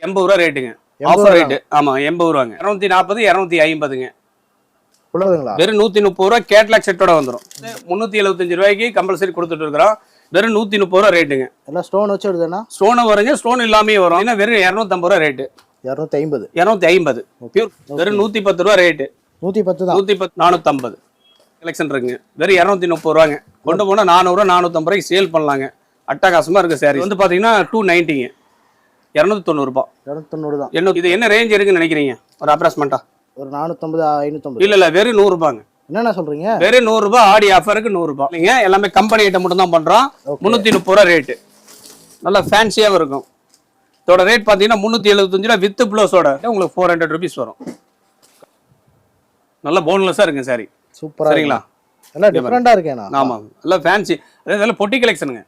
80 ரூபா ரேட்டுங்க. Offer rate. ஆமா 80 ரூபாங்க. 240 250ங்க. உள்ளதுங்களா? வெறும் 130 ரூபா கேட்லாக் செட்டோட வந்துரும். 375 ரூபாய்க்கு கம்பல்சரி கொடுத்துட்டு இருக்கோம். வெறும் 130 ரூபா ரேட்டுங்க. எல்லாம் ஸ்டோன் வச்சு வருதுன்னா? ஸ்டோன் வருங்க, ஸ்டோன் இல்லாமே வரும். ஏன்னா வெறும் 250 ரூபா ரேட்டு. 250 பியூர். வெறும் 110 ரூபா ரேட்டு. 110 தான். 110 450 கலெக்ஷன் இருக்குங்க. வெறும் 230 ரூபாங்க. கொண்டு போனா 400 ரூபா 450 ரூபாய்க்கு சேல் பண்ணலாங்க. அட்டகாசமா இருக்கு சாரி. வந்து பாத்தீங்கன்னா 290ங்க. 290 ரூபாய். 290 தான். இது என்ன ரேஞ்ச் இருக்குன்னு நினைக்கிறீங்க? ஒரு அப்ராக்ஸ்மெண்டா ஒரு 450 550. இல்ல வெறும் 100 ரூபாங்க. என்னென்ன சொல்றீங்க? வெறும் 100 ரூபாய். ஆடி ஆஃபருக்கு 100 ரூபாய் இல்லைங்க. எல்லாமே கம்பெனி ஐட்டம் மட்டும் தான் பண்றோம். 330 ரூபாய் ரேட்டு. நல்லா ஃபேன்சியாவும் இருக்கும். இதோட ரேட் பாத்தீங்கன்னா 375 ரூபாய் வித் ப்ளவுஸோட உங்களுக்கு 400 rupees வரும். நல்ல போன்லெஸ்ஸா இருக்கு சாரி. சூப்பரா. சரிங்களா? எல்லாம் டிஃபரெண்டா இருக்கேனா? ஆமா. நல்ல ஃபேன்சி. அதனால பொட்டி கலெக்ஷனுங்க.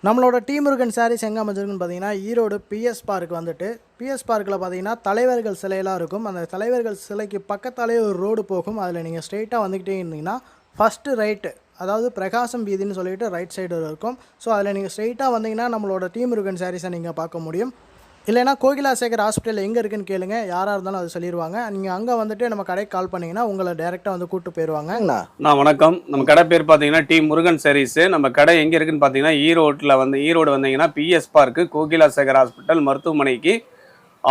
நம்மளோட டீம் முருகன் சாரீஸ் எங்கே அமைஞ்சிருக்குன்னு பார்த்தீங்கன்னா ஈரோடு பிஎஸ் பார்க் வந்துட்டு பிஎஸ் பார்க்கில் பார்த்தீங்கன்னா தலைவர்கள் சிலையெல்லாம் இருக்கும். அந்த தலைவர்கள் சிலைக்கு பக்கத்தாலே ஒரு ரோடு போகும். அதில் நீங்கள் ஸ்ட்ரெயிட்டாக வந்துக்கிட்டே இருந்தீங்கன்னா ஃபஸ்ட்டு ரைட்டு, அதாவது பிரகாசம் வீதின்னு சொல்லிட்டு ரைட் சைடு இருக்கும். ஸோ அதில் நீங்கள் ஸ்ட்ரெயிட்டாக வந்தீங்கன்னா நம்மளோட டீம் முருகன் சாரீஸை நீங்கள் பார்க்க முடியும். இல்லைனா கோகிலாசேகர் ஹாஸ்பிட்டல் எங்கே இருக்குன்னு கேளுங்க, யாராக இருந்தாலும் அது சொல்லிடுவாங்க. நீங்கள் அங்கே வந்துட்டு நம்ம கடைக்கு கால் பண்ணிங்கன்னா உங்களை டேரெக்டாக வந்து கூப்பிட்டு போயிடுவாங்க. நான் வணக்கம். நம்ம கடை பேர் பார்த்தீங்கன்னா டீம் முருகன் சாரீஸ். நம்ம கடை எங்கே இருக்குன்னு பார்த்தீங்கன்னா ஈரோடு வந்தீங்கன்னா பிஎஸ் பார்க்கு கோகிலாசேகர் ஹாஸ்பிட்டல் மருத்துவமனைக்கு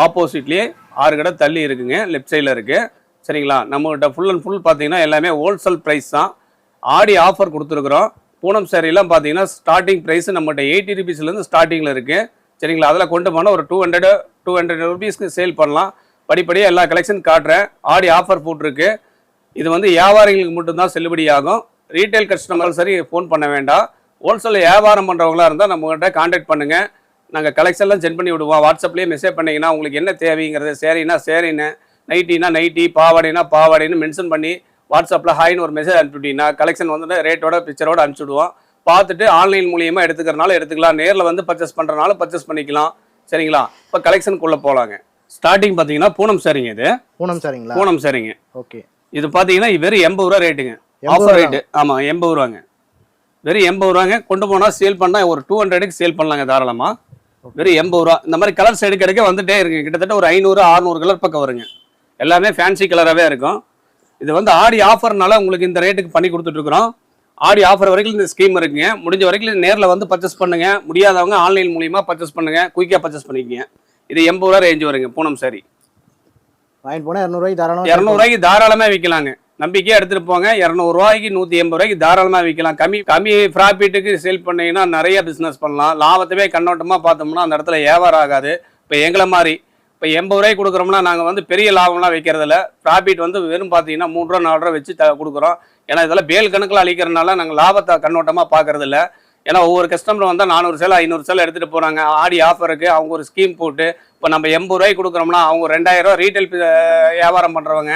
ஆப்போசிட்லேயே 6 கடை தள்ளி இருக்குங்க. லெஃப்ட் சைடில் இருக்குது. சரிங்களா? நம்மகிட்ட ஃபுல் அண்ட் ஃபுல் பார்த்தீங்கன்னா எல்லாமே ஹோல்சேல் ப்ரைஸ் தான். ஆடி ஆஃபர் கொடுத்துருக்குறோம். பூனம் சாரீலாம் பார்த்தீங்கன்னா ஸ்டார்டிங் ப்ரைஸ் நம்மகிட்ட 80 rupeesலேருந்து ஸ்டார்டிங்கில் இருக்குது. சரிங்களா? அதில் கொண்டு போனால் ஒரு 200 rupeesக்கு சேல் பண்ணலாம். படிப்படியாக எல்லா கலெக்ஷன் காட்டுறேன். ஆடி ஆஃபர் போட்டிருக்கு. இது வந்து வியாபாரிகளுக்கு மட்டும்தான் செல்லுபடி ஆகும். ரீட்டைல் கஸ்டமர் சரி ஃபோன் பண்ண வேண்டாம். ஹோல்சேல் வியாபாரம் பண்ணுறவங்களா இருந்தால் நம்மகிட்ட கான்டாக்ட் பண்ணுங்கள். நாங்கள் கலெக்ஷன்லாம் சென்ட் பண்ணி விடுவோம். வாட்ஸ்அப்லேயே மெசேஜ் பண்ணிங்கன்னா உங்களுக்கு என்ன தேவைங்கிறது, சேரீனா நைட்டினா நைட்டி, பாவாடைனா பாவாடைன்னு மென்ஷன் பண்ணி வாட்ஸ்அப்பில் ஹாய்னு ஒரு மெசேஜ் அனுப்பிவிட்டீங்கன்னா கலெக்ஷன் வந்து ரேட்டோட பிக்சரோட அனுப்பிச்சுடுவோம். பார்த்துட்டு ஆன்லைன் மூலியமாக எடுத்துக்கிறனால எடுத்துக்கலாம், நேரில் வந்து பர்ச்சேஸ் பண்ணுறனால பர்ச்சேஸ் பண்ணிக்கலாம். சரிங்களா? இப்போ கலெக்ஷனுக்குள்ளே போகலாங்க. ஸ்டார்டிங் பார்த்தீங்கன்னா பூனம் சாரிங்க. இது பூனம் சாரிங்க. ஓகே. இது பார்த்தீங்கன்னா வெறும் 80 ரூபா ரேட்டுங்க. Offer rate. ஆமாம் 80 ரூபாங்க. வெறும் 80 ரூபாங்க. கொண்டு போனால் சேல் பண்ணால் ஒரு 200க்கு சேல் பண்ணலாங்க தாராளமாக. வெறும் 80 ரூபா. இந்த மாதிரி கலர்ஸ் எடுக்க வந்துட்டே இருக்குங்க. கிட்டத்தட்ட ஒரு 500-600 கலர் பக்கம் வருங்க. எல்லாமே ஃபேன்சி கலராகவே இருக்கும். இது வந்து ஆடி ஆஃபர்னால உங்களுக்கு இந்த ரேட்டுக்கு பண்ணி கொடுத்துட்ருக்குறோம். ஆடி ஆஃபர் வரைக்கும் இந்த ஸ்கீம் இருக்குங்க. முடிஞ்ச வரைக்கும் நேரில் வந்து பர்ச்சேஸ் பண்ணுங்க. முடியாதவங்க ஆன்லைன் மூலியமாக பர்ச்சேஸ் பண்ணுங்க. குயிக்காக பர்ச்சேஸ் பண்ணிக்கங்க. இது 80 ரூபா ரேஞ்ச் வருங்க. பூனம் சாரி வாங்கிட்டு போனால் 200 ரூபாய்க்கு தாராளமாக விற்கலாங்க. நம்பிக்கையாக எடுத்துகிட்டு போங்க. 200 ரூபாய்க்கு 180 ரூபாய்க்கு தாராளமாக விற்கலாம். கம்மி ப்ராஃபிட்டுக்கு சேல் பண்ணீங்கன்னா நிறைய பிஸ்னஸ் பண்ணலாம். லாபத்தவே கண்ணோட்டமாக பார்த்தோம்னா அந்த இடத்துல வியாபாரம் ஆகாது. இப்போ எங்களை மாதிரி இப்போ 80 ரூபாய்க்கு கொடுக்குறோம்னா நாங்கள் வந்து பெரிய லாபம்லாம் வைக்கிறதில்ல. ப்ராஃபிட் வந்து வெறும் பார்த்தீங்கன்னா 3 ரூபா 4 ரூபா வச்சு கொடுக்குறோம். ஏன்னா இதெல்லாம் பேல் கணக்கில் அழிக்கிறதுனால நாங்கள் லாபத்தை கண்ணோட்டமாக பார்க்கறதில்ல. ஏன்னா ஒவ்வொரு கஸ்டமர் வந்தால் 400 சேலை 500 சேலை எடுத்துகிட்டு போகிறாங்க. ஆடி ஆஃபருக்கு அவங்க ஒரு ஸ்கீம் போட்டு இப்போ நம்ம 80 ரூபாய்க்கு கொடுக்குறோம்னா அவங்க 2000 ரூபா ரீட்டைல் வியாபாரம் பண்ணுறவங்க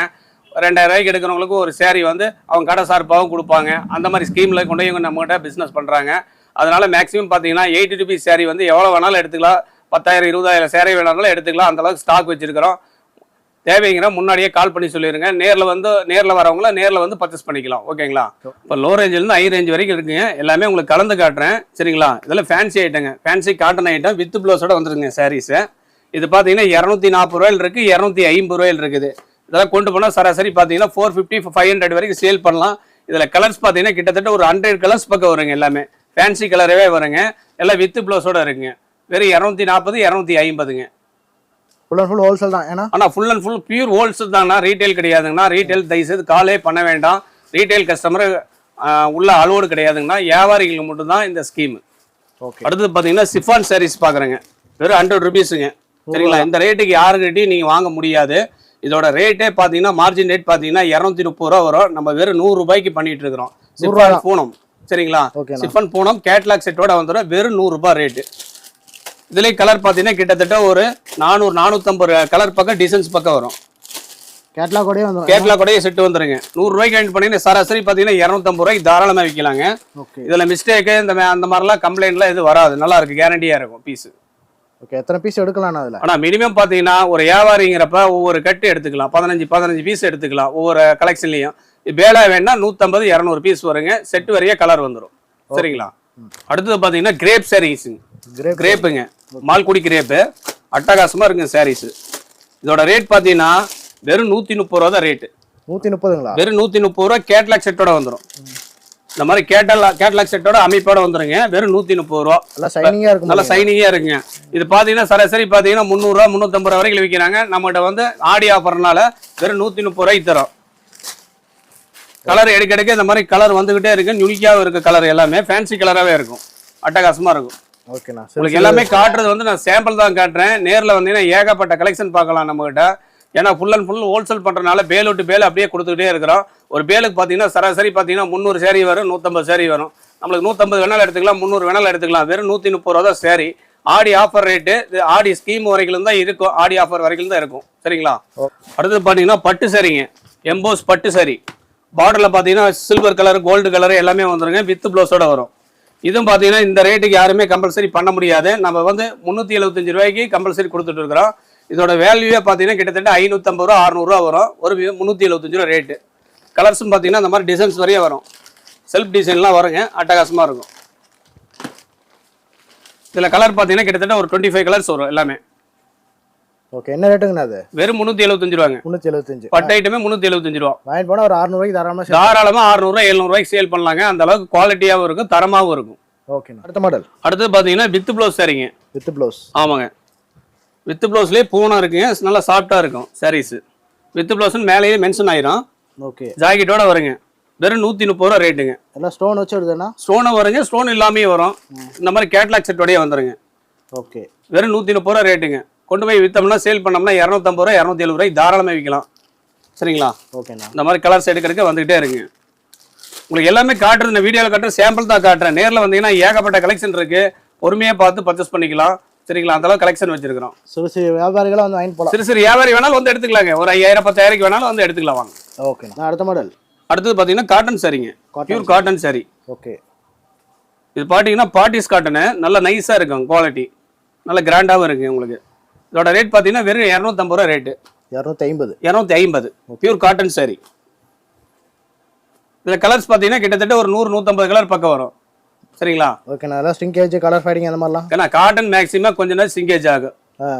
2000 ரூபாய்க்கு எடுக்கிறவங்களுக்கு ஒரு சேரீ வந்து அவங்க கடை சார்பாகவும் கொடுப்பாங்க. அந்த மாதிரி ஸ்கீமில் கொண்டு போய் நம்மகிட்ட பிஸ்னஸ் பண்ணுறாங்க. அதனால் மேக்ஸிமம் பார்த்தீங்கன்னா 80 rupees சேரீ வந்து எவ்வளோ வேணாலும் எடுத்துக்கலாம். 10,000 20,000 சேரீ வேணாலும் எடுத்துக்கலாம். அந்தளவுக்கு ஸ்டாக் வச்சுருக்கிறோம். தேவைங்கிற முன்னாடியே கால் பண்ணி சொல்லிடுங்க. நேரில் வரவங்கள நேரில் வந்து பர்ச்சேஸ் பண்ணிக்கலாம். ஓகேங்களா? இப்போ லோ ரேஞ்சிலேருந்து ஹை ரேஞ்ச் வரைக்கும் இருக்குங்க. எல்லாமே உங்களுக்கு கலந்து காட்டுறேன். சரிங்களா? இதெல்லாம் ஃபேன்சி ஐட்டங்க. ஃபேன்சி காட்டன் ஐட்டம் வித் ப்ளவுஸோட வந்துருங்க சாரீஸு. இது பார்த்தீங்கன்னா 240 ரூபாயில் இருக்குது, 250 ரூபாயில் இருக்குது. இதெல்லாம் கொண்டு போனால் சராசரி பார்த்தீங்கன்னா 450 500 வரைக்கும் சேல் பண்ணலாம். இதில் கலர்ஸ் பார்த்தீங்கன்னா கிட்டத்தட்ட ஒரு 100 கலர்ஸ் பக்கம் வருங்க. எல்லாமே ஃபேன்சி கலரவே வருங்க. எல்லாம் வித் ப்ளவுஸோட இருக்குங்க. வெறும் 240 250ங்க. ஃபுல் அண்ட் ஃபுல் ஹோல்சேல் தான். ஆனால் full and full pure wholesale தாங்கண்ணா. ரீட்டைல் கிடையாதுங்கண்ணா. ரீட்டைல் தயவுசெய்து காலே பண்ண வேண்டாம். ரீட்டைல் கஸ்டமர் உள்ள அலோடு கிடையாதுங்கண்ணா. வியாபாரிகளுக்கு மட்டும்தான் இந்த ஸ்கீம். ஓகே. அடுத்தது பார்த்தீங்கன்னா சிஃபான் சாரீஸ் பார்க்குறேங்க. வெறும் 100 rupeesங்க. சரிங்களா? இந்த ரேட்டுக்கு யாருக்கிட்டையும் நீங்கள் வாங்க முடியாது. இதோட ரேட்டே பார்த்தீங்கன்னா மார்ஜின் ரேட் பார்த்தீங்கன்னா 230 ரூபா வரும். நம்ம வெறும் 100 ரூபாய்க்கு பண்ணிட்டு இருக்கிறோம். சிஃபான் பூனம். சரிங்களா? சிஃபான் பூனம் கேட்லாக் செட்டோட வந்துடும். வெறும் 100 ரூபாய் ரேட்டு. இதுலேயே கலர் பார்த்தீங்கன்னா கிட்டத்தட்ட ஒரு 400-450 கலர் பக்கம் டிசைன்ஸ் பக்கம் வரும். கேட்லாக் செட்டு வந்துருங்க. 100 ரூபாய்க்கு வாங்கிட்டு பண்ணீங்கன்னா சராசரி பார்த்தீங்கன்னா 250 ரூபாய்க்கு தாராளமாக விற்கலாங்க. இதில் மிஸ்டேக்கு அந்த மாதிரிலாம் கம்ப்ளைண்ட்லாம் எதுவும் வராது. நல்லா இருக்கு, கேரண்டியாக இருக்கும் பீஸ். ஓகே. எத்தனை பீஸ் எடுக்கலாம் அதில்? ஆனால் மினிமம் பார்த்தீங்கன்னா ஒரு வியாபாரிங்கிறப்ப ஒவ்வொரு கட்டு எடுத்துக்கலாம். 15 பீஸ் எடுத்துக்கலாம் ஒவ்வொரு கலெக்ஷன்லையும். பேலா வேணா 150-200 பீஸ் வருங்க. செட்டு வரைய கலர் வந்துடும். சரிங்களா? அடுத்தது பார்த்தீங்கன்னா கிரேப் சாரீஸுங்க. கிரேப்புங்க. மால்குடி கிரேப்பு. அட்டகாசமாக இருக்குங்க சாரீஸ். இதோட ரேட் பார்த்தீங்கன்னா வெறும் 130 ரூபா தான் ரேட்டு. 130ங்களா? வெறும் 130 ரூபா கேட்லாக் செட்டோட வந்துடும். இந்த மாதிரி கேட்லாக் செட்டோட அமைப்போட வந்துருங்க. வெறும் 130 ரூபா. நல்லா சைனிங்காக இருக்கும். நல்லா சைனிங்காக இருக்குங்க. இது பார்த்தீங்கன்னா சராசரி பார்த்தீங்கன்னா 300 ரூபா 350 ரூபா வரைக்கும் விற்கிறாங்க. நம்மகிட்ட வந்து ஆடி ஆஃபர்னால வெறும் 130 ரூபாய்க்கு தரோம். கலர் எடுக்க இந்த மாதிரி கலர் வந்துகிட்டே இருக்கு. யுனிக்காகவும் இருக்கு. கலர் எல்லாமே ஃபேன்சி கலராகவே இருக்கும். அட்டகாசமாக இருக்கும். ஓகேண்ணா. உங்களுக்கு எல்லாமே காட்டுறது வந்து நான் சாம்பிள் தான் காட்டுறேன். நேரில் வந்தீங்கன்னா ஏகப்பட்ட கலெக்ஷன் பார்க்கலாம் நம்மகிட்ட. ஏன்னா ஃபுல் அண்ட் ஃபுல் ஹோல்சேல் பண்ணுறதுனால பேல் விட்டு பேல் அப்படியே கொடுத்துக்கிட்டே இருக்கிறோம். ஒரு பேலுக்கு பார்த்தீங்கன்னா சராசரி பார்த்தீங்கன்னா 300 சேரீ வரும், 150 சேரீ வரும். நம்மளுக்கு 150 வேணாலும் எடுத்துக்கலாம், 300 வேணாலும் எடுத்துக்கலாம். வெறும் 130 ரூபா தான் சேரீ. ஆடி ஆஃபர் ரேட்டு. ஆடி ஸ்கீம் வரைக்கும் தான் இருக்கும். ஆடி ஆஃபர் வரைக்கும் தான் இருக்கும். சரிங்களா? அடுத்தது பார்த்தீங்கன்னா பட்டு சேரீங்க. எம்போஸ் பட்டு சேரீ. பார்டரில் பார்த்தீங்கன்னா சில்வர் கலர், கோல்டு கலர் எல்லாமே வந்துருங்க. வித் ப்ளவுஸோட வரும். இதுவும் பார்த்தீங்கன்னா இந்த ரேட்டுக்கு யாருமே கம்பல்சரி பண்ண முடியாது. நம்ம வந்து 375 ரூபாய்க்கு கம்பல்சரி கொடுத்துட்டு இருக்கிறோம். இதோட வேல்யூவே பார்த்தீங்கன்னா கிட்டத்தட்ட 550 ரூபா 600 ரூபா வரும். ஒரு 375 ரூபா ரேட்டு. கலர்ஸும் பார்த்தீங்கன்னா இந்த மாதிரி டிசைன்ஸ் வரையே வரும். செல்ஃப் டிசைன்லாம் வருங்க. அட்டகாசமாக இருக்கும். இதில் கலர் பார்த்தீங்கன்னா கிட்டத்தட்ட ஒரு 25 கலர்ஸ் வரும் எல்லாமே. ஓகே. என்ன ரேட்டுங்கண்ணா அது? வெறும் 375 ரூபாங்க. 375. பட்டு ஐட்டமே 375 ரூபா. வாங்கிட்டு போனால் ஒரு 600 ரூபாய்க்கு தாராளமாக 600 ரூபா 700 ரூபாய்க்கு சேல் பண்ணலாங்க. அந்த அளவுக்கு குவாலிட்டியாகவும் இருக்கும், தரமாகவும் இருக்கும். ஓகேண்ணா. அடுத்த மாடல். அடுத்தது பார்த்தீங்கன்னா வித் ப்ளவுஸ் சரிங்க. With blouse. ஆமாங்க. வித் ப்ளவுஸ்லேயே பூனம் இருக்குங்க. நல்லா சாஃப்டாக இருக்கும் சாரீஸ். வித் ப்ளவுஸ்னு மேலேயே மென்ஷன் ஆயிரும். ஓகே. ஜாக்கெட்டோட வருங்க. வெறும் 130 ரூபா ரேட்டுங்க. எல்லாம் ஸ்டோன் வச்சு வருதுண்ணா? ஸ்டோனும் வருங்க, ஸ்டோன் இல்லாமே வரும். இந்த மாதிரி கேட்லாக் செட்டோடய வந்துருங்க. ஓகே. வெறும் 130 ரூபா ரேட்டுங்க. கொண்டு போய் விற்றோம்னா சேல் பண்ணோம்னா 250 ரூபா 270 ரூபாய்க்கு தாராளமாக விற்கலாம். சரிங்களா? ஓகேண்ணா. இந்த மாதிரி கலர்ஸ் எடுக்கிறதுக்கு வந்துகிட்டே இருங்க. உங்களுக்கு எல்லாமே காட்டுறது இந்த வீடியோவில் காட்டுற சாம்பிள் தான் காட்டுறேன். நேரில் வந்தீங்கன்னா ஏகப்பட்ட கலெக்ஷன் இருக்கு. பொறுமையாக பார்த்து பர்ச்சேஸ் பண்ணிக்கலாம். சரிங்களா? அந்த அளவுக்கு கலெக்ஷன் வச்சிருக்கிறோம். சிறு சிறு வியாபாரிகளும் வந்து வாங்கிட்டு போகலாம். சிறு வியாபாரி வேணாலும் வந்து எடுத்துக்கலாங்க. ஒரு 5000 10,000 வேணாலும் வந்து எடுத்துக்கலாம் வாங்க. ஓகேண்ணா. அடுத்த மாடல். அடுத்தது பார்த்தீங்கன்னா காட்டன் சாரிங்க. Pure cotton sorry. ஓகே. இது பார்த்தீங்கன்னா பாட்டிஸ் காட்டனு. நல்லா நைஸாக இருக்கும். குவாலிட்டி நல்லா கிராண்டாகவும் இருக்குது உங்களுக்கு. இதோட ரேட் பார்த்தீங்கன்னா வெறும் 250 ரூபா ரேட்டு. 250 pure cotton sorry. இதில் கலர்ஸ் பார்த்தீங்கன்னா கிட்டத்தட்ட ஒரு 100-150 கலர் பக்கம் வரும். சரிங்களா? ஓகேண்ணா. அதெல்லாம் ஸ்டிங்கேஜ், கலர் ஃபேடிங் அந்த மாதிரிலாம். ஏன்னா காட்டன் மேக்ஸிமம் கொஞ்ச நேரம் சிங்கேஜ் ஆகும்.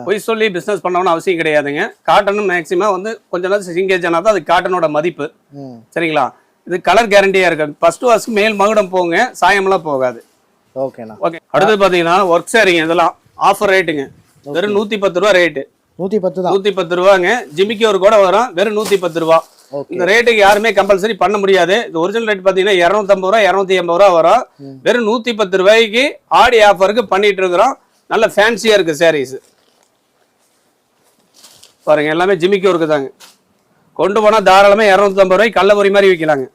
போய் சொல்லி பிஸ்னஸ் பண்ணணும்னு அவசியம் கிடையாதுங்க. காட்டனும் மேக்ஸிமம் வந்து கொஞ்ச நேரம் சிங்கேஜ் ஆனால் தான் அது காட்டனோட மதிப்பு. சரிங்களா? இது கலர் கேரண்டியாக இருக்கு. ஃபர்ஸ்ட் வாஷ்க்கு மேல் மகுடம் போங்க, சாயமெல்லாம் போகாது. ஓகேண்ணா. ஓகே. அடுத்தது பார்த்தீங்கன்னா ஒர்க் சாரிங்க. இதெல்லாம் ஆஃபர் ரேட்டுங்க. வெறும் 110 ரூபா ரேட்டு. 110 தான். 110 ரூபாங்க. ஜிமிக்கி ஒரு கூட வரும். வெறும் 110 ரூபா. இந்த ரேட்டுக்கு யாருமே கம்பல்சரி பண்ண முடியாது. இது ஒரிஜினல் ரேட் பார்த்தீங்கன்னா 250 ரூபா 280 ரூபா வரும். வெறும் 110 ரூபாய்க்கு ஆடி ஆஃபருக்கு பண்ணிட்டு இருக்கிறோம். நல்ல ஃபேன்சியா இருக்கு சாரீஸ். பாருங்க எல்லாமே ஜிமிக்கி ஒர்க்கு தாங்க. கொண்டு போனா தாராளமா 250 ரூபாய்க்கு கள்ளபொரி மாதிரி விற்கலாங்க.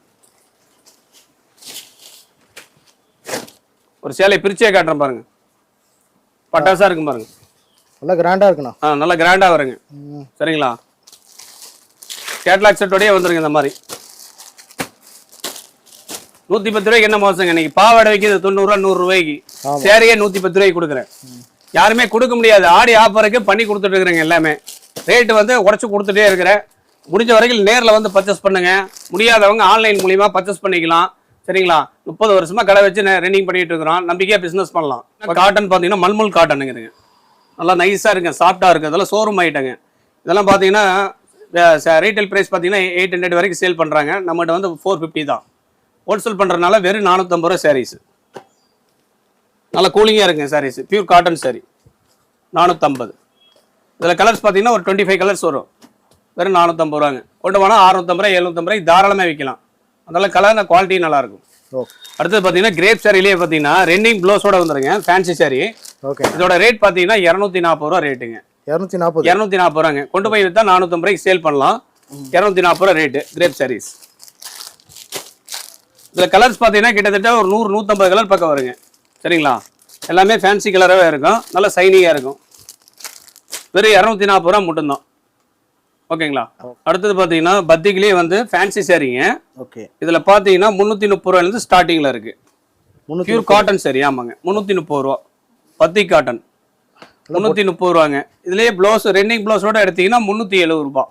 ஒரு சேலை பிரிச்சே காட்டுறேன் பாருங்க. பட்டாசா இருக்கும் பாருங்க. நல்லா கிராண்டா இருக்குண்ணா. நல்லா கிராண்டா வருங்க. சரிங்களா? கேட்லாக் செட்டோடய வந்துருங்க. இந்த மாதிரி 110 ரூபாய்க்கு என்ன மோசங்க. இன்னைக்கு பாவாடை வைக்கிறது 90 ரூபா 100 ரூபாய்க்கு. சேரையே 110 ரூபாய்க்கு கொடுக்குறேன். யாருமே கொடுக்க முடியாது. ஆடி ஆஃபருக்கு பண்ணி கொடுத்துட்டு இருக்கிறேங்க. எல்லாமே ரேட்டு வந்து உடச்சு கொடுத்துட்டே இருக்கிறேன். முடிஞ்ச வரைக்கும் நேரில் வந்து பர்ச்சேஸ் பண்ணுங்க. முடியாதவங்க ஆன்லைன் மூலியமா பர்ச்சேஸ் பண்ணிக்கலாம். சரிங்களா? 30 வருஷமா கடை வச்சு ரன்னிங் பண்ணிட்டு இருக்கிறோம். நம்பிக்கையா பிசினஸ் பண்ணலாம். காட்டன் பார்த்தீங்கன்னா மல்முல் காட்டனுங்கிறதுங்க. நல்லா நைஸா இருக்குங்க, சாஃப்டா இருக்கு. அதெல்லாம் ஷோரூம் ஆயிட்டாங்க. இதெல்லாம் பார்த்தீங்கன்னா ரீட்டைல் பிரைஸ் பார்த்தீங்கன்னா 800 வரைக்கும் சேல் பண்றாங்க. நம்மகிட்ட வந்து 450 தான். ஹோல்சேல் பண்றதுனால வெறும் 450 ரூபா சாரீஸ். நல்லா கூலிங்கா இருக்குங்க சாரீஸ். Pure cotton sorry 450. இதில் கலர்ஸ் பார்த்தீங்கன்னா ஒரு 25 கலர்ஸ் வரும். வெறும் 450 ரூபாங்க. கொண்டு போனால் 650 ரூபாய் 750 ரூபாய்க்கு தாராளமாக விற்கலாம். அதனால கலர் குவாலிட்டி நல்லா இருக்கும். அடுத்தது பார்த்தீங்கன்னா கிரேப் சாரிலேயே பார்த்தீங்கன்னா ரெண்டிங் ப்ளவுஸோட வந்துருங்க. Fancy sorry. ஓகே. இதோட ரேட் பார்த்தீங்கன்னா 240 ரூபா ரேட்டுங்க. 240 ரூபாங்க. கொண்டு போய் விற்றா 450 ரூபாய்க்கு சேல் பண்ணலாம். 240 ரூபா ரேட்டு கிரேப் சாரீஸ். இதில் கலர்ஸ் பார்த்தீங்கன்னா கிட்டத்தட்ட ஒரு 100-150 கலர் பக்கம் வருங்க. சரிங்களா? எல்லாமே ஃபேன்சி கலராகவே இருக்கும். நல்லா சைனிங்காக இருக்கும். வெறும் 240 ரூபா மட்டும்தான். ஓகேங்களா? அடுத்தது பார்த்தீங்கன்னா பத்திக்கிலேயே வந்து ஃபேன்சி சாரிங்க. ஓகே. இதில் பார்த்தீங்கன்னா 330 ரூபாயிலேருந்து ஸ்டார்டிங்கில் இருக்கு. Pure cotton sorry. ஆமாங்க. 330 ரூபா பத்தி காட்டன். 330 ரூபாங்க. இதுலேயே ப்ளவுஸ் ரெண்டிங் ப்ளவுஸோட எடுத்தீங்கன்னா 370 ரூபா.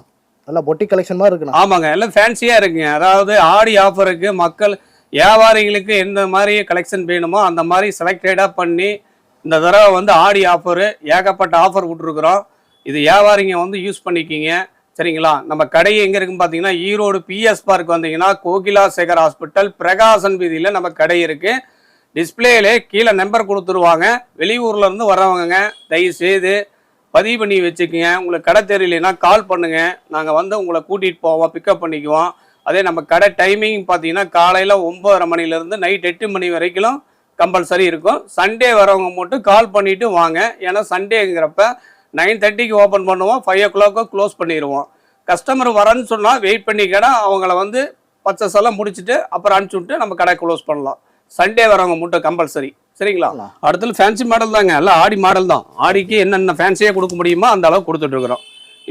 நல்லா பொட்டி கலெக்ஷன் மாதிரி இருக்குண்ணா. ஆமாங்க. எல்லாம் ஃபேன்சியாக இருக்குங்க. அதாவது ஆடி ஆஃபருக்கு மக்கள் வியாபாரிகளுக்கு எந்த மாதிரி கலெக்ஷன் வேணுமோ அந்த மாதிரி செலக்டடாக பண்ணி இந்த தடவை வந்து ஆடி ஆஃபரு ஏகப்பட்ட ஆஃபர் விட்டுருக்குறோம். இது வியாபாரிங்க வந்து யூஸ் பண்ணிக்கிங்க. சரிங்களா? நம்ம கடை எங்கே இருக்குன்னு பார்த்தீங்கன்னா ஈரோடு பிஎஸ் பார்க் வந்தீங்கன்னா கோகிலா சேகர் ஹாஸ்பிட்டல் பிரகாசன் வீதியில் நம்ம கடை இருக்குது. டிஸ்பிளேலே கீழே நம்பர் கொடுத்துருவாங்க. வெளியூர்லேருந்து வர்றவங்க தயவுசெய்து பதிவு பண்ணி வச்சுக்கோங்க. உங்களுக்கு கடை தெரியலைன்னா கால் பண்ணுங்கள். நாங்கள் வந்து உங்களை கூட்டிகிட்டு போவோம், பிக்கப் பண்ணிக்குவோம். அதே நம்ம கடை டைமிங் பார்த்தீங்கன்னா காலையில் 9:30 மணிலேருந்து நைட் 8 மணி வரைக்கும் கம்பல்சரி இருக்கும். சண்டே வரவங்க மட்டும் கால் பண்ணிவிட்டு வாங்க. ஏன்னா சண்டேங்கிறப்ப 9:30க்கு ஓப்பன் பண்ணுவோம், 5 o'clock க்ளோஸ் பண்ணிடுவோம். கஸ்டமர் வரேன்னு சொன்னால் வெயிட் பண்ணிக்கடா அவங்கள வந்து பர்ச்சேஸ் எல்லாம் முடிச்சுட்டு அப்புறம் அனுப்பிச்சி விட்டு நம்ம கடை க்ளோஸ் பண்ணலாம். சண்டே வரவங்க மட்டும் கம்பல்சரி. சரிங்களா? அடுத்தது ஃபேன்சி மாடல் தாங்க, எல்லாம் ஆடி மாடல் தான். ஆடிக்கு என்னென்ன ஃபேன்சியாக கொடுக்க முடியுமோ அந்த அளவுக்கு கொடுத்துட்ருக்குறோம்.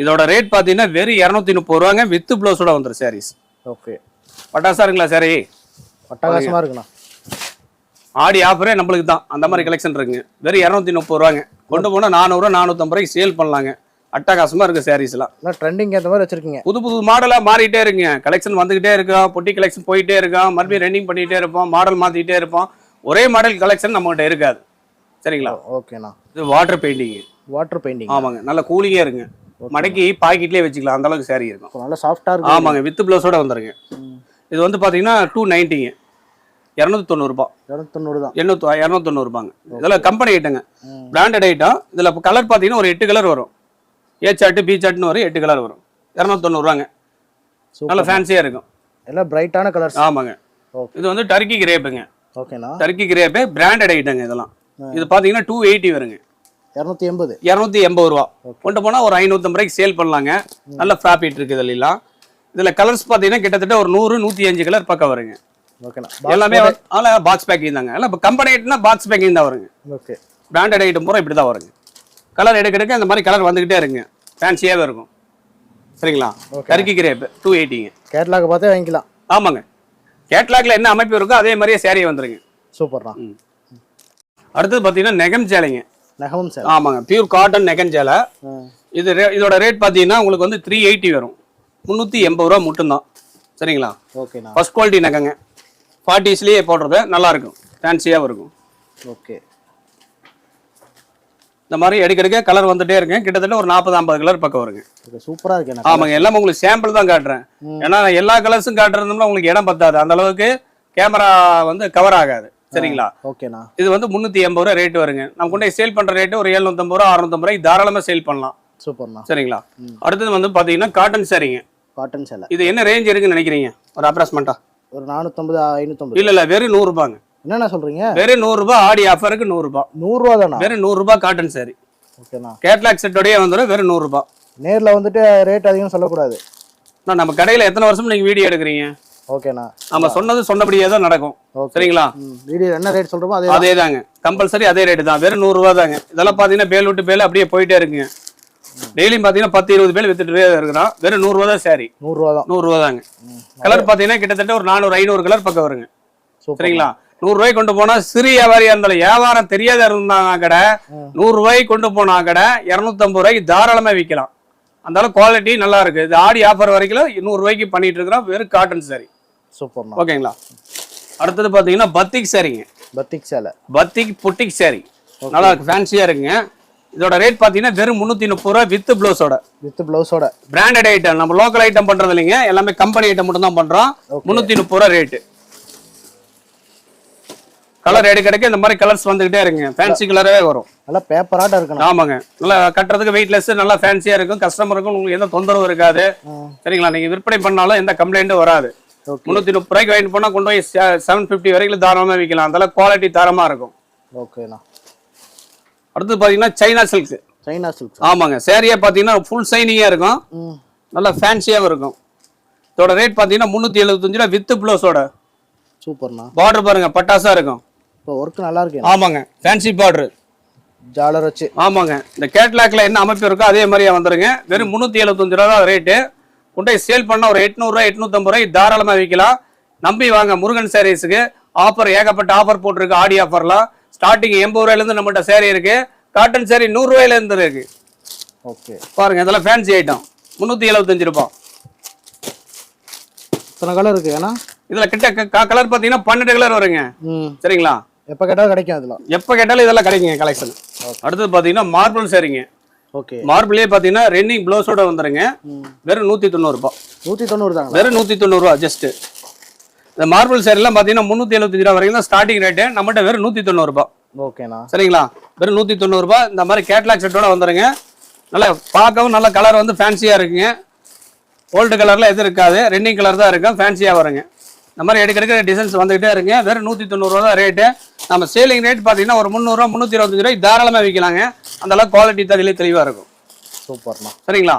இதோட ரேட் பார்த்தீங்கன்னா வெறும் 230 ரூபாங்க. வித் ப்ளவுஸோட வந்துடும் சாரீஸ். ஓகே, பட்டாசா இருக்குங்களா சாரி? பட்டாசமாக இருக்குண்ணா. ஆடி ஆஃபரே நம்மளுக்கு தான் அந்த மாதிரி கலெக்ஷன் இருக்குங்க. வெறும் 230 ரூபாங்க. கொண்டு போனால் 400 450 ரூபாய்க்கு சேல் பண்ணலாங்க. அட்டகாசமாக இருக்குது சாரீஸ்லாம். ட்ரெண்டிங் ஏற்ற மாதிரி வச்சிருக்கீங்க. புது புது மாடலாக மாறிட்டே இருக்குங்க. கலெக்ஷன் வந்துகிட்டே இருக்கோம், பொட்டி கலெக்ஷன் போயிட்டே இருக்கோம், மறுபடியும் ரன்னிங் பண்ணிகிட்டே இருப்போம், மாடல் மாற்றிக்கிட்டே இருப்போம். ஒரே மாடல் கலெக்ஷன் நம்மகிட்ட இருக்காது. சரிங்களா? ஓகேண்ணா. இது வாட்டர் பெயிண்டிங். Water painting. ஆமாங்க, நல்ல கூலிங்காக இருங்க. மடக்கி பாக்கெட்லேயே வச்சுக்கலாம், அந்த அளவுக்கு சாரி இருக்கும். நல்லா சாஃப்டாக இருக்கும். ஆமாங்க, வித் ப்ளவுஸோட வந்துருங்க. இது வந்து பார்த்தீங்கன்னா 290ங்க. 290 ரூபா. 290 தான். 290 ரூபாங்க. இதெல்லாம் கம்பெனி ஐட்டங்க, பிராண்டட் ஐட்டம். இதில் கலர் பார்த்தீங்கன்னா ஒரு 8 கலர் வரும். ஏ சார்ட்டு பி சார்ட்னு வரும், 8 கலர் வரும். 290 ரூபாங்க. நல்ல ஃபேன்சியாக இருக்கும். எல்லாம் பிரைட்டான கலர்ஸ். ஆமாங்க. இது வந்து டர்க்கி கிரேப்புங்க. ஓகேண்ணா. டர்க்கி கிரேப்பு பிராண்டட் ஐட்டங்க. இதெல்லாம் இது பார்த்தீங்கன்னா 280 வருங்க. 280 ரூபா. கொண்டு போனால் ஒரு 550 ரூபாய்க்கு சேல் பண்ணலாங்க. நல்ல ப்ராஃபிட் இருக்குது இதெல்லாம். இதில் கலர்ஸ் பார்த்தீங்கன்னா கிட்டத்தட்ட ஒரு 100 105 கலர் பக்கம் வருங்க. ஓகேண்ணா. எல்லாமே பாக்ஸ் பேக்கிங் தாங்க. எல்லாம் இப்போ கம்பெனி ஐட்டம்னா பாக்ஸ் பேக்கிங் தான் வருங்க. ஓகே. பிராண்டட் ஐட்டம் பூரா இப்படி தான் வருங்க. கலர் எடுக்க இந்த மாதிரி கலர் வந்துக்கிட்டே இருக்குங்க. ஃபேன்சியாகவே இருக்கும். சரிங்களா? Turkey crepe 280ங்க. கேட்லாக் பார்த்தே வாங்கிக்கலாம். ஆமாங்க, கேட்லாக்ல என்ன அமைப்பு இருக்கோ அதே மாதிரியே சேரீ வந்துருங்க. சூப்பர்ண்ணா. அடுத்தது பார்த்தீங்கன்னா நெகம் சேலைங்க. நெகம் சேலை. ஆமாங்க, பியூர் காட்டன் நெகம் சேலை. இதோட ரேட் பார்த்தீங்கன்னா உங்களுக்கு வந்து 380 வரும். 380 ரூபா மட்டும்தான். சரிங்களா? ஓகேண்ணா. First quality நகைங்க. 40ஸ்லேயே போடுறது நல்லா இருக்கும், ஃபேன்சியாகவும் இருக்கும். ஓகே. இந்த மாதிரி எடுக்க கலர் வந்துட்டே இருக்குங்க. கிட்டத்தட்ட ஒரு 40-50 கலர் பக்கம் வருங்க. சூப்பரா இருக்கு. ஆமாங்க, எல்லாமே உங்களுக்கு சாம்பிள் தான் காட்டுறேன். ஏன்னா எல்லா கலர்ஸும் காட்டுறதுனா உங்களுக்கு இடம் பத்தாது, அந்த அளவுக்கு கேமரா வந்து கவர் ஆகாது. சரிங்களா? ஓகேண்ணா. இது வந்து 380 ரூபா ரேட் வருங்க. நம்ம கொண்டு சேல் பண்ற ரேட்டு ஒரு 750 ரூபா 650 ரூபாய்க்கு தாராளமா சேல் பண்ணலாம். சூப்பர்ண்ணா. சரிங்களா? அடுத்தது வந்து பாத்தீங்கன்னா காட்டன் சாரிங்க. காட்டன் சேலை. இது என்ன ரேஞ்ச் இருக்குன்னு நினைக்கிறீங்க? ஒரு அப்ராக்சிமேட்டா ஒரு 450 550. இல்ல வெறும் 100 ரூபாங்க. என்னண்ணா சொல்றீங்க? வெறும் 100 ரூபாய். ஆடி ஆஃபருக்கு 100 ரூபாய். 100 ரூபா தானா? வெறும் 100 ரூபாய் காட்டன் சாரி. ஓகேண்ணா. கேட்லாக் செட்டோடயே வந்துடும். வெறும் 100 ரூபாய். நேர்ல வந்துட்டு ரேட் அதிகம் சொல்லக்கூடாது. நம்ம கடையில எத்தனை வருஷம் நீங்க வீடியோ எடுக்கிறீங்க? ஓகேண்ணா. நம்ம சொன்னது சொன்னபடியே தான் நடக்கும். சரிங்களா? வீடியோ என்ன ரேட் சொல்றோமோ அதே தாங்க, கம்பல்சரி அதே ரேட்டு தான். வெறும் 100 ரூபாய் தாங்க. இதெல்லாம் பாத்தீங்கன்னா பேல் விட்டு பேல் அப்படியே போயிட்டே இருக்குங்க. டெய்லியும் பாத்தீங்கன்னா 10-20 பேல் வித்துட்டு இருக்கிறோம். வெறும் 100 ரூபா தான் சாரி. 100 ரூபா தான். 100 ரூபா தாங்க. கலர் பாத்தீங்கன்னா கிட்டத்தட்ட ஒரு 400-500 கலர் பக்கம் வருங்க. சரிங்களா? 100 ரூபாய்க்கு கொண்டு போனா சிறு வியாபாரியா இருந்தாலும், வியாபாரம் தெரியாத இருந்தாங்க கடை 100 ரூபாய்க்கு கொண்டு போனா கடை 250 ரூபாய்க்கு தாராளமா விற்கலாம். அந்த அளவு குவாலிட்டி நல்லா இருக்கு. இது ஆடி ஆஃபர் வரைக்கும் 100 ரூபாய்க்கு பண்ணிட்டு இருக்கிறோம். வெறும் காட்டன் சாரி. சூப்பர். ஓகேங்களா? அடுத்தது பாத்தீங்கன்னா பத்திக் சாரிங்க. பத்திக் சேலை. பத்திக் புட்டிக் சாரி நல்லா ஃபேன்சியா இருக்குங்க. இதோட ரேட் பாத்தீங்கன்னா வெறும் 330 ரூபாய் வித் ப்ளவுஸோட. வித் ப்ளவுஸோட. Branded item. நம்ம லோக்கல் ஐட்டம் பண்றது இல்லைங்க, எல்லாமே கம்பெனி ஐட்டம் மட்டும் தான் பண்றோம். 330 ரூபாய் ரேட்டு. கலர் எடுக்க இந்த மாதிரி கலர்ஸ் வந்துகிட்டே இருக்குங்க. ஃபேன்சி கலரே வரும். நல்லா பேப்பராட்ட இருக்கணும். ஆமாங்க, நல்லா கட்டுறதுக்கு வெயிட்லெஸ், நல்லா ஃபேன்சியா இருக்கும். கஸ்டமருக்கும் உங்களுக்கு எந்த தொந்தரவும் இருக்காது. சரிங்களா? நீங்க விற்பனை பண்ணாலும் எந்த கம்ப்ளைண்ட்டும் வராது. 330 ரூபாய்க்கு வாங்கிட்டு போனா கொண்டு போய் 750 வரைக்கும் தாராளமா விற்கலாம். அந்த அளவுக்கு குவாலிட்டி தரமா இருக்கும். ஓகேண்ணா. அடுத்து பாத்தீங்கன்னா சைனா சில்க். China silk. ஆமாங்க, சேரியா பாத்தீங்கன்னா ஃபுல் சைனிங்கா இருக்கும். நல்லா ஃபேன்சியாவும் இருக்கும். இதோட ரேட் பாத்தீங்கன்னா 375 ரூபாய் வித் ப்ளவுஸோட. சூப்பர்ண்ணா. பார்டர் பாருங்க, பட்டாசா இருக்கும். இப்போ ஒர்க் நல்லா இருக்கு. ஆமாங்க, ஃபேன்சி பார்டர் ஜாலர் வச்சு. ஆமாங்க, இந்த கேட்லாக்ல என்ன அமைப்பு இருக்கோ அதே மாதிரியே வந்துருங்க. வெறும் 375 ரூபா தான் ரேட்டு. கொண்டு சேல் பண்ண ஒரு 800 ரூபாய் 850 ரூபாய்க்கு தாராளமா விற்கலாம். நம்பி வாங்க. முருகன் சாரீஸுக்கு ஆஃபர் ஏகப்பட்ட ஆஃபர் போட்டிருக்கு. ஆடி ஆஃபர்லாம் ஸ்டார்டிங் 80 ரூபாயிலேருந்து நம்மகிட்ட சேரீ இருக்கு. காட்டன் சாரி 100 ரூபாயிலேருந்து இருக்கு. ஓகே, பாருங்க, இதெல்லாம் ஃபேன்சி ஐட்டம். 375 ரூபாய். இத்தனை கலர் இருக்கு. ஏன்னா இதுல கிட்ட கலர் பாத்தீங்கன்னா 12 கலர் வருங்க. சரிங்களா? எப்போ கேட்டாலும் கிடைக்கும் அதில். எப்போ கேட்டாலும் இதெல்லாம் கிடைக்குங்க கலெக்ஷன். அடுத்தது பார்த்தீங்கன்னா மார்பிள் சரிங்க. ஓகே. மார்பிளே பார்த்தீங்கன்னா ரன்னிங் ப்ளவுஸோட வந்துருங்க. வெறும் 190 ரூபா. 190 தாங்க. வெறும் 190 ரூபா ஜஸ்ட். இந்த மார்பிள் சேரீலாம் பார்த்தீங்கன்னா 375 ரூபா வரைக்கும் தான் ஸ்டார்டிங் ரேட்டு. நம்மகிட்ட வெறும் 190 ரூபா. ஓகேண்ணா. சரிங்களா? வெறும் 190 ரூபா. இந்த மாதிரி கேட்லாக் செட்டோட வந்துருங்க. நல்லா பார்க்கவும் நல்ல கலர் வந்து ஃபேன்சியாக இருக்குங்க. ஓல்டு கலரில் எதுவும் இருக்காது, ரன்னிங் கலர் தான் இருக்கும், ஃபேன்சியாக வருங்க. இந்த மாதிரி எடுக்கிற டிசைன்ஸ் வந்துகிட்டே இருக்குங்க. வெறும் 190 ரூபா தான் ரேட்டு. நம்ம சேலிங் ரேட் பார்த்தீங்கன்னா ஒரு 300 ரூபா 325 ரூபாய்க்கு தாராளமாக விற்கலாங்க. அந்த அளவுக்கு குவாலிட்டி தகுதியிலே தெளிவாக இருக்கும். சூப்பர்ண்ணா. சரிங்களா?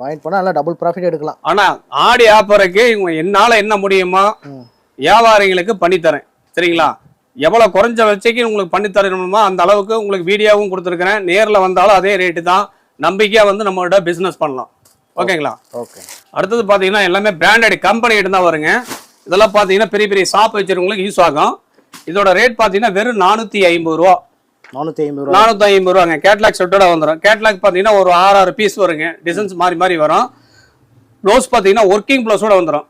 வாங்கிட்டு போனால் நல்லா டபுள் ப்ராஃபிட் எடுக்கலாம். ஆனால் ஆடி ஆப்பருக்கு இவங்க என்னால் என்ன முடியுமோ வியாபாரிகளுக்கு பண்ணித்தரேன். சரிங்களா? எவ்வளோ குறைஞ்ச வச்சைக்கு உங்களுக்கு பண்ணி தரணுமோ அந்த அளவுக்கு உங்களுக்கு வீடியோவும் கொடுத்துருக்குறேன். நேரில் வந்தாலும் அதே ரேட்டு தான். நம்பிக்கையாக வந்து நம்மளோட பிஸ்னஸ் பண்ணலாம். ஓகேங்களா? ஓகே. அடுத்தது பார்த்தீங்கன்னா எல்லாமே பிராண்டட் கம்பெனி தான் வருங்க. இதெல்லாம் பார்த்தீங்கன்னா பெரிய பெரிய ஷாப் வச்சுருவங்களுக்கு யூஸ் ஆகும். இதோட ரேட் பார்த்தீங்கன்னா வெறும் 450 ரூபா. 450 ரூபாங்க. கேட்லாக் செட்டோட வந்துடும். கேட்லாக் பார்த்தீங்கன்னா ஒரு 6 பீஸ் வருங்க. டிசைன்ஸ் மாறி மாறி வரும். ப்ளவுஸ் பார்த்தீங்கன்னா ஒர்க்கிங் ப்ளவுஸோட வந்துடும்.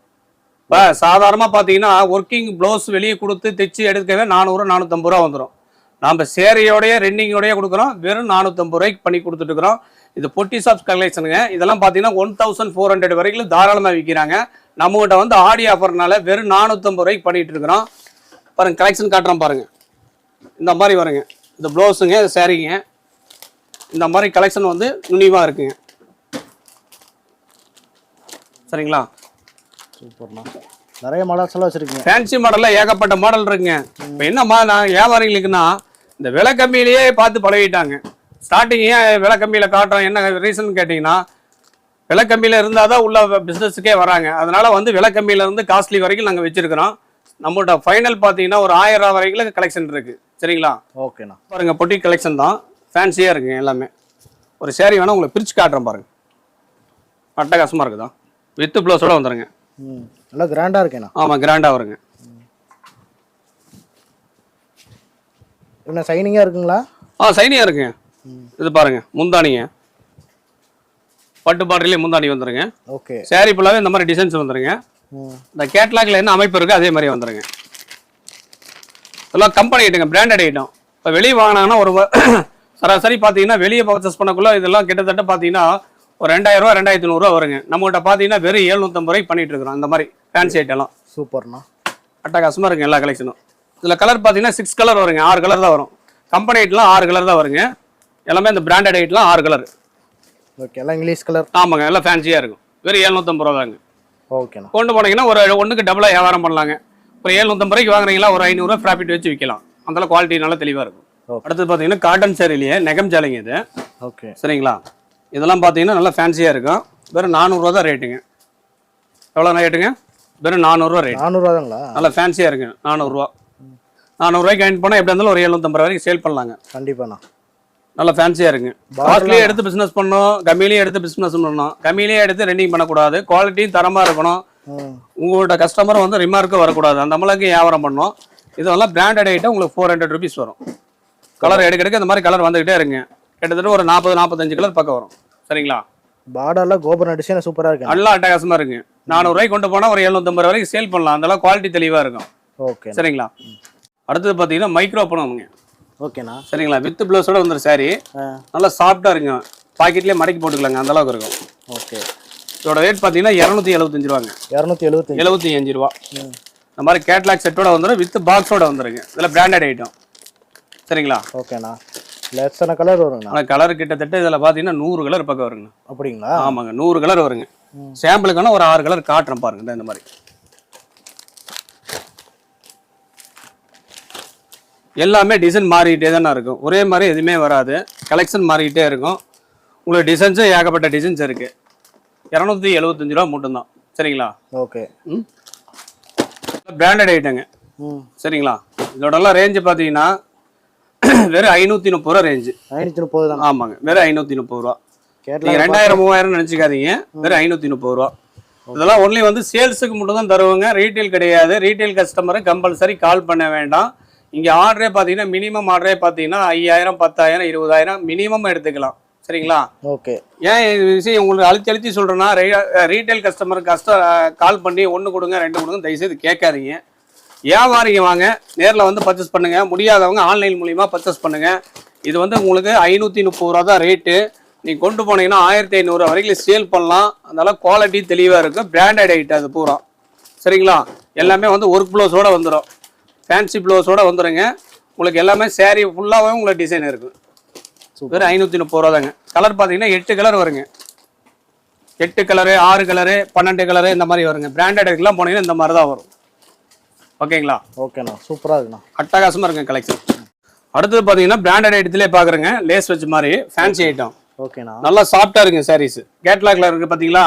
இப்போ சாதாரணமாக பார்த்தீங்கன்னா ஒர்க்கிங் ப்ளவுஸ் வெளியே கொடுத்து தைச்சி எடுக்கவே 400 450 ரூபா வந்துடும். நம்ம சேரையோடைய ரெண்டிங்கோடய கொடுக்குறோம். வெறும் 450 ரூபாய்க்கு பண்ணி கொடுத்துட்டுருக்குறோம். இது பொட்டி ஷாப்ஸ் கலெக்ஷனுங்க. இதெல்லாம் பார்த்தீங்கன்னா 1400 வரைக்கும் தாராளமாக விற்கிறாங்க. நம்மகிட்ட வந்து ஆடி ஆஃபர்னால வெறும் 450 ரூபாய்க்கு பண்ணிட்டு இருக்கிறோம். பாருங்க கலெக்ஷன் காட்டுறோம் பாருங்க. இந்த மாதிரி வருங்க. இந்த ப்ளவுஸுங்க, இது சேரீங்க. இந்த மாதிரி கலெக்ஷன் வந்து நுனிவாக இருக்குங்க. சரிங்களா? சூப்பர்ண்ணா. நிறைய மாடல்ஸ் எல்லாம் வச்சிருக்கீங்க. ஃபேன்சி மாடலில் ஏகப்பட்ட மாடல் இருக்குங்க. இப்போ என்னம்மா நான் வியாபாரிகளுக்குன்னா இந்த விலை கம்மியிலேயே பார்த்து பழகிட்டாங்க. ஸ்டார்டிங் ஏன் விலை கம்மியில் காட்டுறோம், என்ன ரீசன் கேட்டிங்கன்னா விலை கம்மியில் இருந்தால் தான் உள்ள பிஸ்னஸுக்கே வராங்க. அதனால் வந்து விலை கம்மியிலேருந்து காஸ்ட்லி வரைக்கும் நாங்கள் வச்சுருக்கிறோம். நம்மளோட ஃபைனல் பார்த்தீங்கன்னா ஒரு 1000 ரூபா வரைக்கும் கலெக்ஷன் இருக்குது. சரிங்களா? ஓகேண்ணா. பாருங்க பொட்டி கலெக்ஷன் தான். ஃபேன்சியாக இருக்குங்க எல்லாமே. ஒரு சேரீ வேணால் உங்களுக்கு பிரித்து காட்டுறேன் பாருங்கள். அட்டகாசமாக இருக்குதா? வித்து ப்ளவுஸோட வந்துடுங்க. நல்லா கிராண்டாக இருக்கேண்ணா. ஆமாம் கிராண்டாக வருங்க. என்ன சைனிங்காக இருக்குங்களா? சைனியாக இருக்குங்க. இது பாருங்க முந்தானிங்க. பட்டு பாட்டிலே முந்தானி வந்துருங்க. ஓகே. சேரீ ஃபுல்லாகவே இந்த மாதிரி டிசைன்ஸ் வந்துருங்க. இந்த கேட்லாக்ல என்ன அமைப்பு இருக்குது அதே மாதிரி வந்துருங்க. இதெல்லாம் கம்பெனி ஐட்டங்க, பிராண்டட் ஐட்டம். இப்போ வெளியே வாங்கினாங்கன்னா ஒரு சராசரி பார்த்தீங்கன்னா வெளியே பர்ச்சேஸ் பண்ணக்குள்ள இதெல்லாம் கிட்டத்தட்ட பார்த்தீங்கன்னா ஒரு 2000 ரூபா 2500 ரூபா வருங்க. நம்மகிட்ட பார்த்தீங்கன்னா வெறும் 750 ரூபாய்க்கு பண்ணிட்டு இருக்கிறோம். இந்த மாதிரி ஃபேன்சி ஐட்டம்லாம் சூப்பர்ண்ணா. அட்டகாசமாக இருக்குங்க எல்லா கலெக்ஷனும். இதில் கலர் பார்த்தீங்கன்னா 6 கலர் வருங்க. 6 கலர் தான் வரும். கம்பெனி ஐட்டெலாம் 6 கலர் தான் வருங்க. எல்லாமே இந்த பிராண்டட் ஐட்டெலாம் 6 கலர். ஓகே. எல்லாம் இங்கிலீஷ் கலர். ஆமாங்க. எல்லாம் ஃபேன்சியாக இருக்கும். வெறும் 750 ரூபா தாங்க. ஓகேண்ணா. கொண்டு போனீங்கன்னா ஒரு ஒன்றுக்கு டபுளாக வியாபாரம் பண்ணலாங்க. ஒரு 750 ரூபாய்க்கு வாங்குறீங்களா ஒரு 500 ரூபா ப்ராஃபிட் வச்சு விற்கலாம். அந்த குவாலிட்டி நல்லா தெளிவாக இருக்கும். அடுத்தது பார்த்தீங்கன்னா காட்டன் சேரீலையே நெகம் சேலைங்க இது. ஓகே. சரிங்களா? இதெல்லாம் பார்த்தீங்கன்னா நல்லா ஃபேன்சியாக இருக்கும். வெறும் 400 ரூபா தான் ரேட்டுங்க. எவ்வளோ ரேட்டுங்க? வெறும் 400 ரூபா ரேட். 400 தாங்களா? நல்லா ஃபேன்சியாக இருக்குங்க. 400 ரூபா. 400 ரூபாய்க்கு வாங்கிட்டு போனால் எப்படி இருந்தாலும் ஒரு 750 வரைக்கும் சேல் பண்ணலாங்க. கண்டிப்பாண்ணா. நல்லா ஃபேன்சியாக இருக்குங்க. காஸ்ட்லியே எடுத்து பிஸ்னஸ் பண்ணணும், கம்மியிலேயே எடுத்து பிஸ்னஸ் பண்ணணும். கம்மியிலேயே எடுத்து ரெண்டிங் பண்ணக்கூடாது. குவாலிட்டியும் தரமாக இருக்கணும். உங்களோட கஸ்டமர் வந்து ரிமார்க்கும் வரக்கூடாது. அந்த அளவுக்கு வியாபாரம் பண்ணணும். இதெல்லாம் பிராண்டட் ஐட்டம் உங்களுக்கு 400 ருபீஸ் வரும். கலர் எடுக்க இந்த மாதிரி கலர் வந்துகிட்டே இருங்க. கிட்டத்தட்ட ஒரு 40-45 கலர் பக்கம் வரும். சரிங்களா? பார்டர்லாம் கோபுர டிசைன் சூப்பராக இருக்கு. நல்லா அட்டகாசமாக இருக்குங்க. 400 ரூபாய்க்கு கொண்டு போனால் ஒரு 750 வரைக்கும் சேல் பண்ணலாம். அதெல்லாம் குவாலிட்டி தெளிவாக இருக்கும். ஓகே. சரிங்களா? அடுத்தது பார்த்தீங்கன்னா மைக்ரோ பண்ணுவோங்க. ஓகேண்ணா. சரிங்களா? வித் ப்ளவுஸோட வந்துடும் சாரி. நல்லா சாஃப்டாக இருக்குங்க. பாக்கெட்லேயே மடக்கி போட்டுக்கலாங்க. அந்த அளவுக்கு இருக்கும். ஓகே. இதோட ரேட் பார்த்தீங்கன்னா 275 ரூபாங்க. 275 ரூபா. இந்த மாதிரி கேட்லாக் செட்டோட வந்துடும். வித் பாக்ஸோட வந்துருங்க. இதில் பிராண்டட் ஐட்டம். சரிங்களா? ஓகேண்ணா. இல்லை எத்தனை கலர் வருங்கண்ணா? கலர் கிட்டத்தட்ட இதில் பார்த்தீங்கன்னா 100 கலர் பக்கம் வருங்க. அப்படிங்களா? ஆமாங்க. 100 கலர் வருங்க. சாம்பிளுக்கான ஒரு 6 கலர் காட்டுறேன் பாருங்க. இந்த மாதிரி எல்லாமே டிசைன் மாறிக்கிட்டே தானே இருக்கும். ஒரே மாதிரி எதுவுமே வராது. கலெக்ஷன் மாறிக்கிட்டே இருக்கும். உங்களுக்கு டிசைன்ஸும் ஏகப்பட்ட டிசைன்ஸ் இருக்குது. 275 ரூபா மட்டும்தான். சரிங்களா? ஓகே. பிராண்டட் ஐட்டங்க. சரிங்களா? இதோடலாம் ரேஞ்சு பார்த்தீங்கன்னா வெறும் 530 ரூபா ரேஞ்சு. 530 தான். ஆமாங்க. வெறும் 530 ரூபா. நீங்கள் 2000-3000 நினச்சிக்காதீங்க. வெறும் 530 ரூபா. இதெல்லாம் ஒன்லி வந்து சேல்ஸுக்கு மட்டும் தான் தருவாங்க. ரீட்டைல் கிடையாது. ரீட்டைல் கஸ்டமரை கம்பல்சரி கால் பண்ண வேண்டாம். இங்கே ஆர்டரே பார்த்தீங்கன்னா மினிமம் ஆர்டரே பார்த்தீங்கன்னா 5000 10,000 20,000 மினிமம் எடுத்துக்கலாம். சரிங்களா? ஓகே. ஏன் இது விஷயம் உங்களுக்கு அழுத்தி சொல்கிறேன்னா ரீட்டைல் கஸ்டமருக்கு கால் பண்ணி 1 கொடுங்க 2 கொடுங்க தயவுசெய்து கேட்காதீங்க. வியாபாரிங்க வாங்க நேரில் வந்து பர்ச்சேஸ் பண்ணுங்க, முடியாதவங்க ஆன்லைன் மூலியமா பர்ச்சேஸ் பண்ணுங்க. இது வந்து உங்களுக்கு 530 ரூபா தான் ரேட்டு. நீங்கள் கொண்டு போனீங்கன்னா 1500 வரைக்கும் சேல் பண்ணலாம். அதனால குவாலிட்டி தெளிவாக இருக்கும், பிராண்டட் ஐட்டம் அது பூரா. சரிங்களா? எல்லாமே வந்து ஒர்க் ப்ளவுஸோடு வந்துடும், ஃபேன்சி ப்ளவுஸோடு வந்துடுங்க. உங்களுக்கு எல்லாமே சேரீ ஃபுல்லாகவே உங்களுக்கு டிசைன் இருக்கும். வெறும் 530 ரூபா தாங்க. கலர் பார்த்தீங்கன்னா 8 கலர் வருங்க. 8 கலரு, 6 கலரு, 12 கலரு இந்த மாதிரி வருங்க. பிராண்டட் எல்லாம் போனீங்கன்னா இந்த மாதிரி தான் வரும். ஓகேங்களா? ஓகேண்ணா, சூப்பராக இருக்குண்ணா, அட்டகாசமாக இருக்குங்க கலெக்ஷன். அடுத்தது பார்த்தீங்கன்னா பிராண்டட் ஐட்டத்திலே பார்க்குறேங்க, லேஸ் வச்ச மாதிரி ஃபேன்சி ஐட்டம். ஓகேண்ணா, நல்லா சாஃப்டாக இருக்குங்க சாரீஸ். கேட்லாக்ல இருக்குது பார்த்தீங்களா?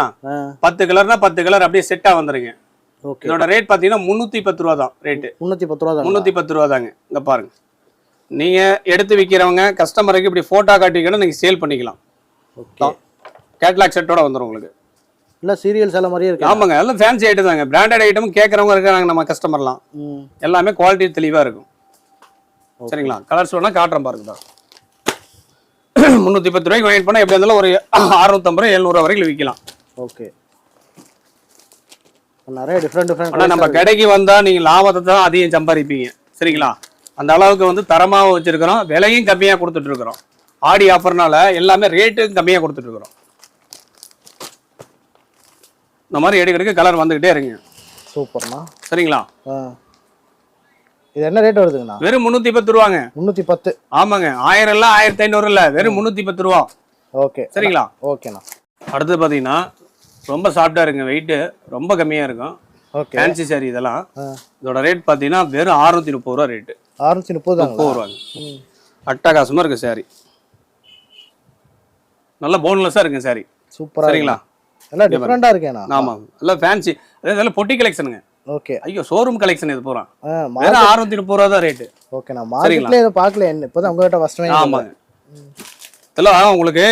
10 கலர்னா 10 கலர் அப்படியே செட்டாக வந்துருங்க. ஓகே. இதோட ரேட் பார்த்தீங்கன்னா 310 ரூபா தான் ரேட்டு. 310 ரூபா தான். 310 ரூபா தாங்க. இங்கே பாருங்க, நீங்கள் எடுத்து விற்கிறவங்க கஸ்டமருக்கு இப்படி ஃபோட்டோ காட்டிக்கணும், நீங்கள் சேல் பண்ணிக்கலாம். ஓகே. கேட்லாக் செட்டோட வந்துடும் உங்களுக்கு. இல்லை சீரியல்ஸ் எல்லாம் மாதிரியே இருக்கு. ஆமாங்க, எல்லாம் ஃபேன்சி ஐட்டம் தாங்க. பிராண்டட் ஐட்டம் கேட்குறவங்க இருக்காங்க நம்ம கஸ்டமர்லாம். எல்லாமே குவாலிட்டி தெளிவாக இருக்கும். சரிங்களா? கலர்ஸ் வேணால் காட்டுறேன் பாருங்க தான். 310 ரூபாய்க்கு வாங்கிட்டு போனால் எப்படி இருந்தாலும் ஒரு 650 ரூபா 700 வரைக்கும் விற்கலாம். ஓகே. நிறைய டிஃப்ரெண்ட் ஆனால் நம்ம கடைக்கு வந்தால் நீங்கள் லாபத்தை தான் அதிகம் சம்பாதிப்பீங்க. சரிங்களா? அந்த அளவுக்கு வந்து தரமாகவும் வச்சுருக்கிறோம், விலையும் கம்மியாக கொடுத்துட்ருக்குறோம். ஆடி ஆஃபர்னால எல்லாமே ரேட்டும் கம்மியாக கொடுத்துட்ருக்குறோம். இந்த மாதிரி எடுக்கிறதுக்கு கலர் வந்துக்கிட்டே இருங்க. சூப்பர்ண்ணா. சரிங்களா? இது என்ன ரேட் வருதுங்கண்ணா? வெறும் 310 ரூபாங்க. 310. ஆமாங்க. 1000 இல்லை 1500 இல்லை, வெறும் 310 ரூபா. ஓகே. சரிங்களா? ஓகேண்ணா. அடுத்து பார்த்தீங்கன்னா ரொம்ப சாஃப்டாக இருக்குங்க, வெயிட்டு ரொம்ப கம்மியாக இருக்கும். ஓகே. ஃபேன்சி சாரி இதெல்லாம். இதோட ரேட் பார்த்தீங்கன்னா வெறும் 630 ரூபா ரேட்டு. 630 ரூபாங்க. அட்டகாசமாக இருக்கு சாரி. நல்ல போன்லெஸ்ஸாக இருக்குங்க சாரி. சூப்பராக. சரிங்களா? எல்லாம் டிஃப்ரெண்டாக இருக்கேண்ணா. ஆமாம், எல்லாம் ஃபேன்சி. அதே பொட்டி கலெக்ஷனுங்க. ஓகே. ஐயோ, ஷோரூம் கலெக்ஷன் இது பூரா. வெறும் 630 ரூபா தான் ரேட்டு. ஓகேண்ணா. மார்க்கெட்ல இதை பார்க்கல, என்ன இப்போதான் உங்ககிட்ட ஃபர்ஸ்ட் டைம். ஆமாங்க. இதெல்லாம் உங்களுக்கு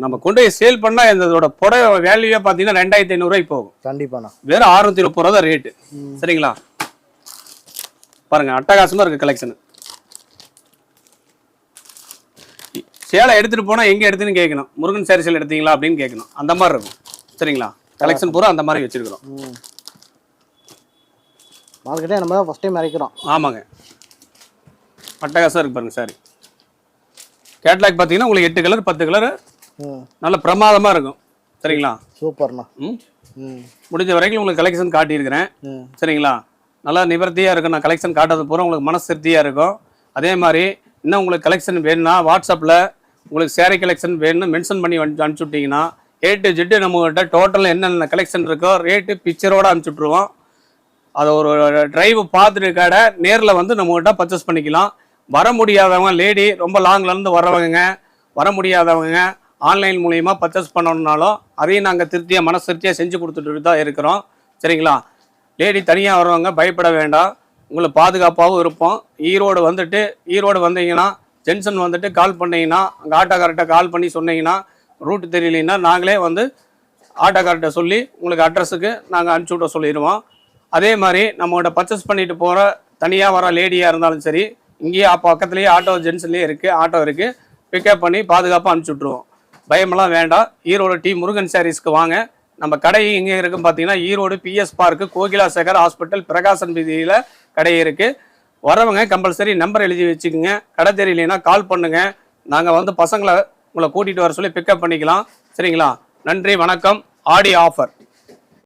நம்ம கொண்டு போய் சேல் பண்ணா இதோட புடவை வேல்யூவே பார்த்தீங்கன்னா 2500 ரூபாய்க்கு போகும். கண்டிப்பாண்ணா. வெறும் 630 ரூபா தான் ரேட்டு. சரிங்களா? பாருங்க, அட்டகாசமா இருக்கு கலெக்ஷன். சேலை எடுத்துட்டு போனா எங்க எடுத்துன்னு கேட்கணும், முருகன் சாரி சேல் எடுத்தீங்களா அப்படின்னு கேட்கணும். அந்த மாதிரி இருக்கும். சரிங்களா? கலெக்ஷன் பூரா அந்த மாதிரி வச்சிருக்கிறோம். மார்க்கெட்டே நம்ம தான் ஃபர்ஸ்ட் டைம் இறக்கிறோம். ஆமாங்க, அட்டகாசம் இருக்கு பாருங்க சாரி. கேட்லாக் பார்த்தீங்கன்னா உங்களுக்கு 8 கலர் 10 கலர் நல்ல பிரமாதமாக இருக்கும். சரிங்களா? சூப்பர்ண்ணா. முடிஞ்ச வரைக்கும் உங்களுக்கு கலெக்ஷன் காட்டியிருக்கிறேன். சரிங்களா? நல்லா நிவர்த்தியாக இருக்கும். நான் கலெக்ஷன் காட்டுறது பூரா உங்களுக்கு மனசு திருப்தியாக இருக்கும். அதே மாதிரி இன்னும் உங்களுக்கு கலெக்ஷன் வேணும்னா வாட்ஸ்அப்பில் உங்களுக்கு சேரீ கலெக்ஷன் வேணும்னு மென்ஷன் பண்ணி அனுப்பிச்சி விட்டிங்கன்னா A to Z நம்மகிட்ட டோட்டல் என்னென்ன கலெக்ஷன் இருக்கோ ரேட்டு பிக்சரோடு அனுப்பிச்சி விட்ருவோம். அதை ஒரு டிரைவ் பார்த்துட்டு கடை நேரில் வந்து நம்மகிட்ட பர்ச்சேஸ் பண்ணிக்கலாம். வர முடியாதவங்க, லேடி ரொம்ப லாங்லேருந்து வர்றவங்க, வர முடியாதவங்க ஆன்லைன் மூலிமா பர்ச்சேஸ் பண்ணணுன்னாலும் அதையும் நாங்கள் திருப்தியாக மனசு திருப்தியாக செஞ்சு கொடுத்துட்டு தான் இருக்கிறோம். சரிங்களா? லேடி தனியாக வர்றவங்க பயப்பட வேண்டாம், உங்களுக்கு பாதுகாப்பாகவும் இருப்போம். ஈரோடு வந்தீங்கன்னா ஜென்சன் வந்துட்டு கால் பண்ணிங்கன்னா அங்கே ஆட்டோக்கார்ட்ட கால் பண்ணி சொன்னீங்கன்னா ரூட்டு தெரியலைன்னா நாங்களே வந்து ஆட்டோக்கார்ட்ட சொல்லி உங்களுக்கு அட்ரஸுக்கு நாங்கள் அனுப்பிச்சி விட சொல்லிடுவோம். அதே மாதிரி நம்மகிட்ட பர்ச்சேஸ் பண்ணிட்டு போகிற தனியாக வர லேடியாக இருந்தாலும் சரி, இங்கேயே பக்கத்துலேயே ஆட்டோ ஜென்சன்லேயே இருக்குது, ஆட்டோ இருக்குது, பிக்கப் பண்ணி பாதுகாப்பாக அனுப்பிச்சி விட்ருவோம். பயமெல்லாம் வேண்டாம். ஈரோடு டி முருகன் சாரீஸ்க்கு வாங்க. நம்ம கடை எங்கே இருக்குன்னு பார்த்தீங்கன்னா Erode PS park, Kokila Sekar hospital, Prakasan வீதியில் கடை இருக்குது. வரவங்க கம்பல்சரி நம்பர் எழுதி வச்சுக்கோங்க. கடை தெரியலைன்னா கால் பண்ணுங்கள், நாங்கள் வந்து பசங்களை உங்களை கூட்டிகிட்டு வர சொல்லி பிக்கப் பண்ணிக்கலாம். சரிங்களா? நன்றி, வணக்கம். ஆடி ஆஃபர்.